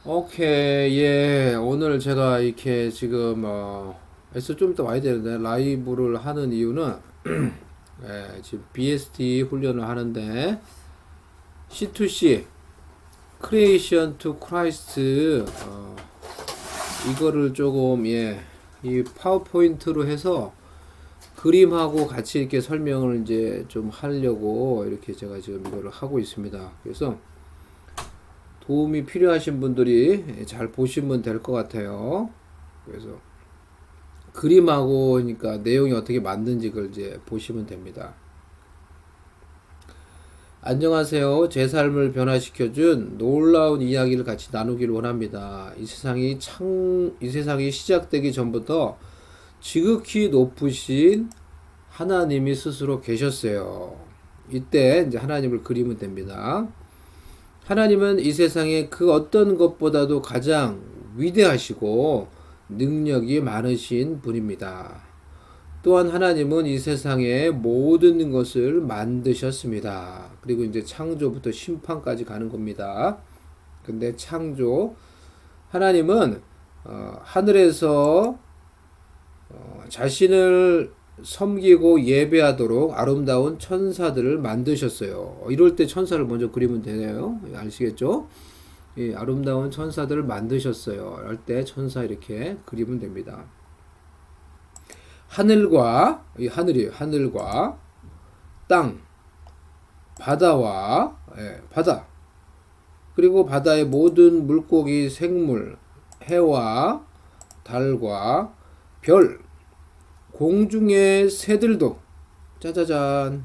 오케이, 예. 오늘 제가 이렇게 지금, 에서 좀 이따 와야 되는데, 라이브를 하는 이유는, 예, 지금 BST 훈련을 하는데, C2C, Creation to Christ, 이거를 조금, 예, 이 파워포인트로 해서 그림하고 같이 이렇게 설명을 이제 좀 하려고 이렇게 제가 지금 이거를 하고 있습니다. 그래서, 도움이 필요하신 분들이 잘 보시면 될 것 같아요. 그래서 그림하고 그러니까 내용이 어떻게 만든지 그걸 이제 보시면 됩니다. 안녕하세요. 제 삶을 변화시켜준 놀라운 이야기를 같이 나누기를 원합니다. 이 세상이 시작되기 전부터 지극히 높으신 하나님이 스스로 계셨어요. 이때 이제 하나님을 그리면 됩니다. 하나님은 이 세상에 그 어떤 것보다도 가장 위대하시고 능력이 많으신 분입니다. 또한 하나님은 이 세상의 모든 것을 만드셨습니다. 그리고 이제 창조부터 심판까지 가는 겁니다. 근데 창조, 하나님은 하늘에서 자신을 섬기고 예배하도록 아름다운 천사들을 만드셨어요. 이럴 때 천사를 먼저 그리면 되네요. 아시겠죠? 이 아름다운 천사들을 만드셨어요. 할 때 천사 이렇게 그리면 됩니다. 하늘과 이 하늘이에요. 하늘과 땅, 바다와 바다, 그리고 바다의 모든 물고기, 생물, 해와 달과 별, 공중의 새들도 짜자잔,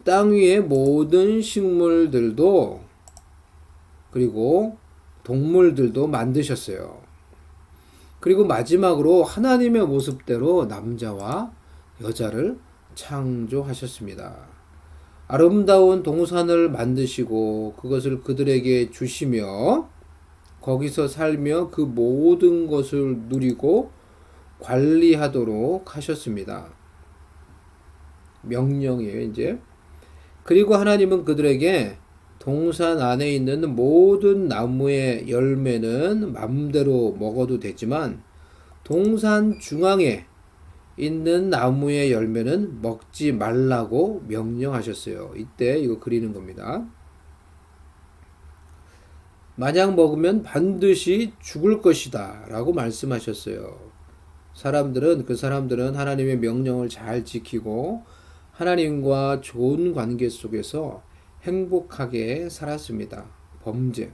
땅 위의 모든 식물들도, 그리고 동물들도 만드셨어요. 그리고 마지막으로 하나님의 모습대로 남자와 여자를 창조하셨습니다. 아름다운 동산을 만드시고 그것을 그들에게 주시며 거기서 살며 그 모든 것을 누리고 관리하도록 하셨습니다. 명령이에요, 이제. 그리고 하나님은 그들에게 동산 안에 있는 모든 나무의 열매는 마음대로 먹어도 되지만 동산 중앙에 있는 나무의 열매는 먹지 말라고 명령하셨어요. 이때 이거 그리는 겁니다. 만약 먹으면 반드시 죽을 것이다 라고 말씀하셨어요. 그 사람들은 하나님의 명령을 잘 지키고 하나님과 좋은 관계 속에서 행복하게 살았습니다. 범죄.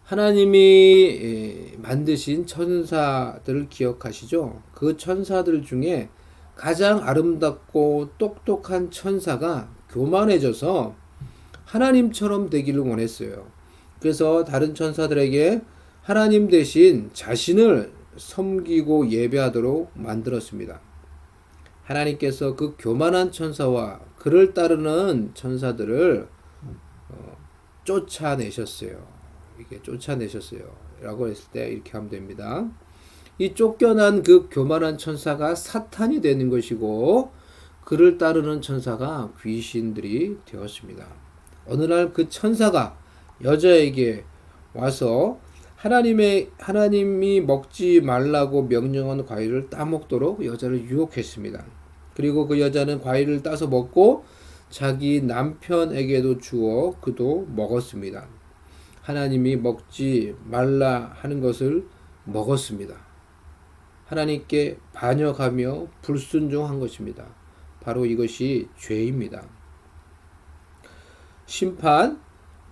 하나님이 만드신 천사들을 기억하시죠? 그 천사들 중에 가장 아름답고 똑똑한 천사가 교만해져서 하나님처럼 되기를 원했어요. 그래서 다른 천사들에게 하나님 대신 자신을 섬기고 예배하도록 만들었습니다. 하나님께서 그 교만한 천사와 그를 따르는 천사들을 쫓아내셨어요. 이게 쫓아내셨어요. 라고 했을 때 이렇게 하면 됩니다. 이 쫓겨난 그 교만한 천사가 사탄이 되는 것이고 그를 따르는 천사가 귀신들이 되었습니다. 어느 날 그 천사가 여자에게 와서 하나님이 먹지 말라고 명령한 과일을 따먹도록 여자를 유혹했습니다. 그리고 그 여자는 과일을 따서 먹고 자기 남편에게도 주어 그도 먹었습니다. 하나님이 먹지 말라 하는 것을 먹었습니다. 하나님께 반역하며 불순종한 것입니다. 바로 이것이 죄입니다. 심판,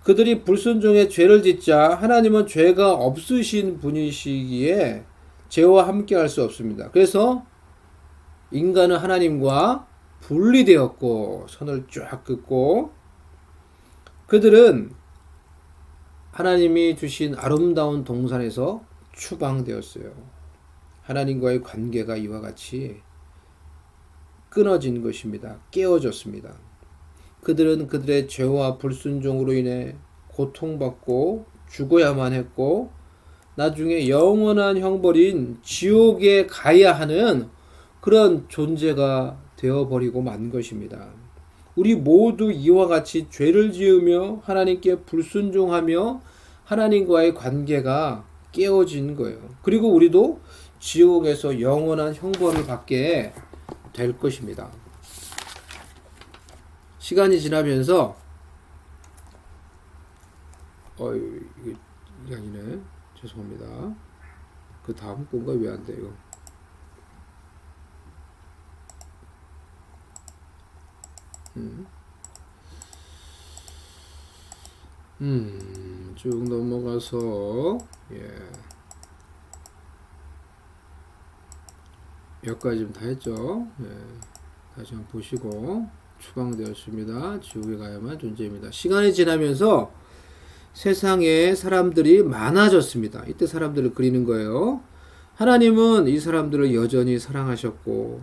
그들이 불순종의 죄를 짓자 하나님은 죄가 없으신 분이시기에 죄와 함께 할 수 없습니다. 그래서 인간은 하나님과 분리되었고 선을 쫙 긋고 그들은 하나님이 주신 아름다운 동산에서 추방되었어요. 하나님과의 관계가 이와 같이 끊어진 것입니다. 깨어졌습니다. 그들은 그들의 죄와 불순종으로 인해 고통받고 죽어야만 했고 나중에 영원한 형벌인 지옥에 가야 하는 그런 존재가 되어버리고 만 것입니다. 우리 모두 이와 같이 죄를 지으며 하나님께 불순종하며 하나님과의 관계가 깨어진 거예요. 그리고 우리도 지옥에서 영원한 형벌을 받게 될 것입니다. 시간이 지나면서 이게 아니네. 죄송합니다. 그 다음 건가 왜 안 돼요? 쭉 넘어가서 몇 가지 좀 다 했죠. 다시 한번 보시고 추방되었습니다. 지옥에 가야만 존재입니다. 시간이 지나면서 세상에 사람들이 많아졌습니다. 이때 사람들을 그리는 거예요. 하나님은 이 사람들을 여전히 사랑하셨고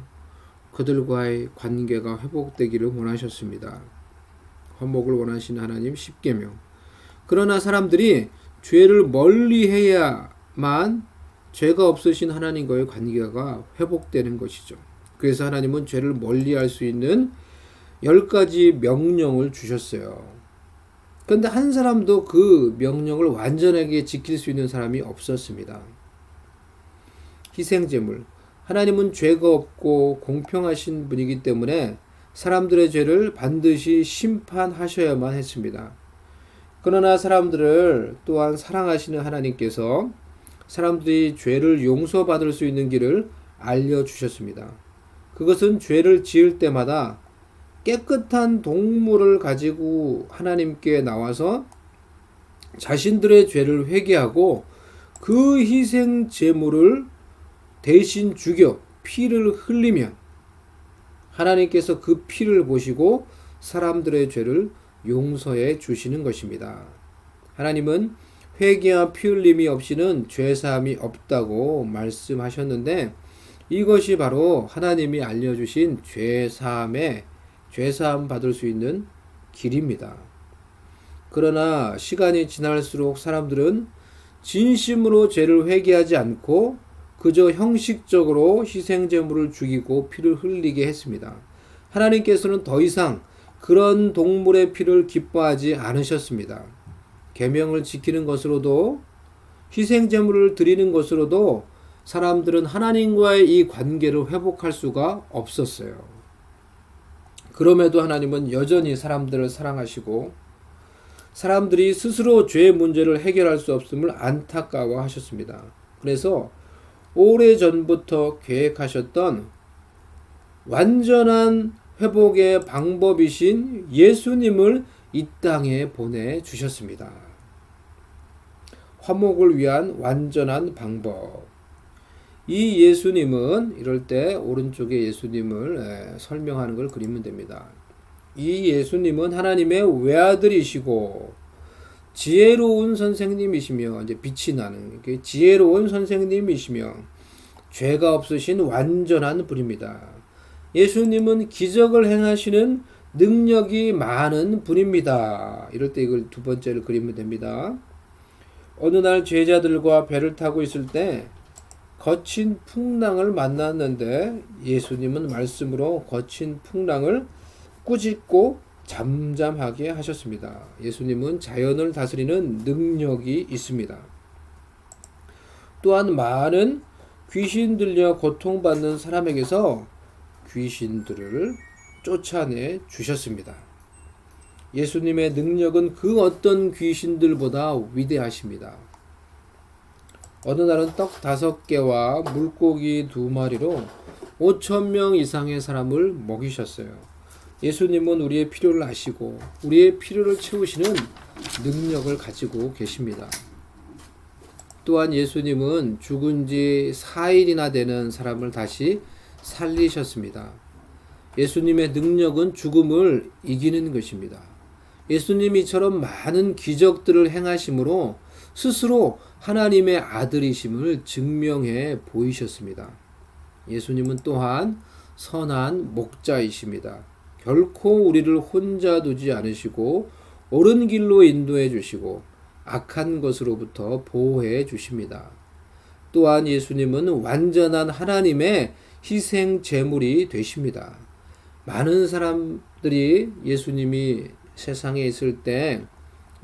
그들과의 관계가 회복되기를 원하셨습니다. 화목을 원하시는 하나님 10계명. 그러나 사람들이 죄를 멀리해야만 죄가 없으신 하나님과의 관계가 회복되는 것이죠. 그래서 하나님은 죄를 멀리할 수 있는 10가지 명령을 주셨어요. 그런데 한 사람도 그 명령을 완전하게 지킬 수 있는 사람이 없었습니다. 희생제물. 하나님은 죄가 없고 공평하신 분이기 때문에 사람들의 죄를 반드시 심판하셔야만 했습니다. 그러나 사람들을 또한 사랑하시는 하나님께서 사람들이 죄를 용서받을 수 있는 길을 알려주셨습니다. 그것은 죄를 지을 때마다 깨끗한 동물을 가지고 하나님께 나와서 자신들의 죄를 회개하고 그 희생 제물을 대신 죽여 피를 흘리면 하나님께서 그 피를 보시고 사람들의 죄를 용서해 주시는 것입니다. 하나님은 회개와 피 흘림이 없이는 죄사함이 없다고 말씀하셨는데 이것이 바로 하나님이 알려주신 죄사함 받을 수 있는 길입니다. 그러나 시간이 지날수록 사람들은 진심으로 죄를 회개하지 않고 그저 형식적으로 희생제물을 죽이고 피를 흘리게 했습니다. 하나님께서는 더 이상 그런 동물의 피를 기뻐하지 않으셨습니다. 계명을 지키는 것으로도 희생제물을 드리는 것으로도 사람들은 하나님과의 이 관계를 회복할 수가 없었어요. 그럼에도 하나님은 여전히 사람들을 사랑하시고 사람들이 스스로 죄의 문제를 해결할 수 없음을 안타까워 하셨습니다. 그래서 오래전부터 계획하셨던 완전한 회복의 방법이신 예수님을 이 땅에 보내주셨습니다. 화목을 위한 완전한 방법. 이 예수님은 이럴 때 오른쪽에 예수님을 설명하는 걸 그리면 됩니다. 이 예수님은 하나님의 외아들이시고 지혜로운 선생님이시며 이제 빛이 나는 지혜로운 선생님이시며 죄가 없으신 완전한 분입니다. 예수님은 기적을 행하시는 능력이 많은 분입니다. 이럴 때 이걸 두 번째를 그리면 됩니다. 어느 날 제자들과 배를 타고 있을 때 거친 풍랑을 만났는데 예수님은 말씀으로 거친 풍랑을 꾸짖고 잠잠하게 하셨습니다. 예수님은 자연을 다스리는 능력이 있습니다. 또한 많은 귀신 들려 고통받는 사람에게서 귀신들을 쫓아내 주셨습니다. 예수님의 능력은 그 어떤 귀신들보다 위대하십니다. 어느 날은 떡 5개와 물고기 2마리로 5,000명 이상의 사람을 먹이셨어요. 예수님은 우리의 필요를 아시고 우리의 필요를 채우시는 능력을 가지고 계십니다. 또한 예수님은 죽은 지 4일이나 되는 사람을 다시 살리셨습니다. 예수님의 능력은 죽음을 이기는 것입니다. 예수님이 이처럼 많은 기적들을 행하심으로 스스로 하나님의 아들이심을 증명해 보이셨습니다. 예수님은 또한 선한 목자이십니다. 결코 우리를 혼자 두지 않으시고 옳은 길로 인도해 주시고 악한 것으로부터 보호해 주십니다. 또한 예수님은 완전한 하나님의 희생 제물이 되십니다. 많은 사람들이 예수님이 세상에 있을 때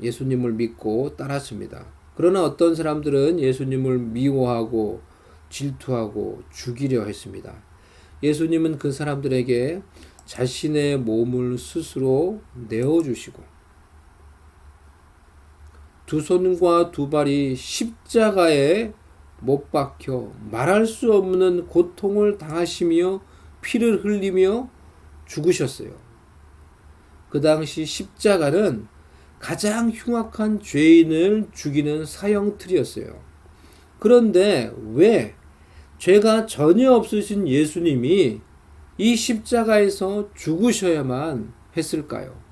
예수님을 믿고 따랐습니다. 그러나 어떤 사람들은 예수님을 미워하고 질투하고 죽이려 했습니다. 예수님은 그 사람들에게 자신의 몸을 스스로 내어주시고 두 손과 두 발이 십자가에 못 박혀 말할 수 없는 고통을 당하시며 피를 흘리며 죽으셨어요. 그 당시 십자가는 가장 흉악한 죄인을 죽이는 사형틀이었어요. 그런데 왜 죄가 전혀 없으신 예수님이 이 십자가에서 죽으셔야만 했을까요?